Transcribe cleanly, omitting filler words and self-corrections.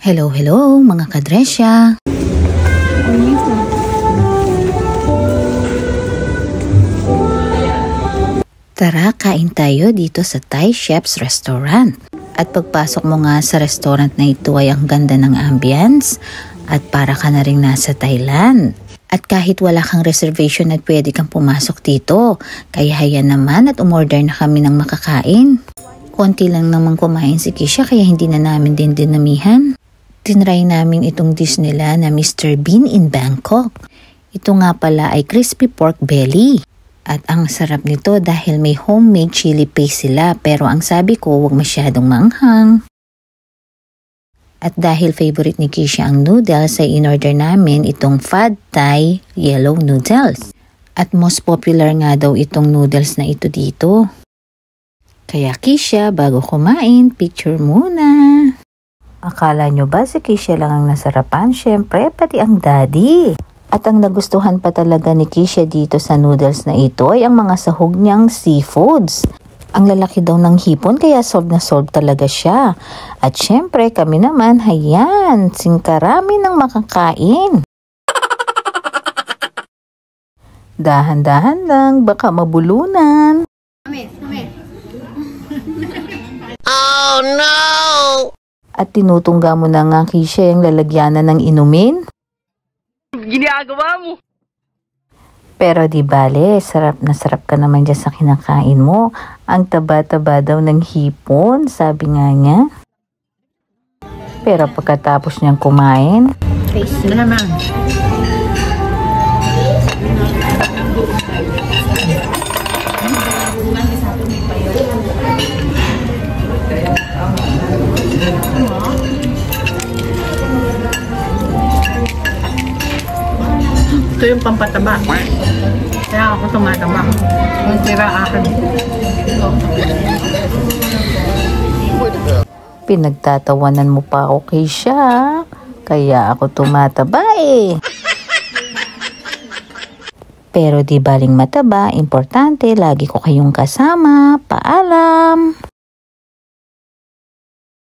Hello, hello mga kadresya! Tara, kain tayo dito sa Thai Chef's Restaurant. At pagpasok mo nga sa restaurant na ito ay ang ganda ng ambience at para ka na rin nasa Thailand. At kahit wala kang reservation at pwede kang pumasok dito, kaya hayan naman at umorder na kami ng makakain. Konti lang naman kumain si Kisha kaya hindi na namin din dinamihan. Tinry namin itong dish nila na Mr. Bean in Bangkok. Ito nga pala ay crispy pork belly. At ang sarap nito dahil may homemade chili paste sila pero ang sabi ko huwag masyadong maanghang. At dahil favorite ni Kisha ang noodles ay in-order namin itong Pad Thai yellow noodles. At most popular nga daw itong noodles na ito dito. Kaya Kisha, bago kumain, picture muna. Akala nyo ba si Kisha lang ang nasarapan? Syempre, pati ang daddy. At ang nagustuhan pa talaga ni Kisha dito sa noodles na ito ay ang mga sahog niyang seafoods. Ang lalaki daw ng hipon kaya solve na solve talaga siya. At syempre kami naman, hayan, singkarami ng makakain. Dahan-dahan lang, baka mabulunan. Oh no! At tinutungga mo na nga Kisha yung lalagyanan ng inumin. Ginagawa mo. Pero di bale, sarap na sarap ka naman dyan sa kinakain mo. Ang taba-taba daw ng hipon, sabi nga niya. Pero pagkatapos niyang kumain, Naman. Ito yung pampataba. Kaya ako tumataba. Yung tira akin. pinagtatawanan mo pa ako kay siya. Kaya ako tumataba eh. Pero di baling mataba, importante lagi ko kayong kasama. Paalam!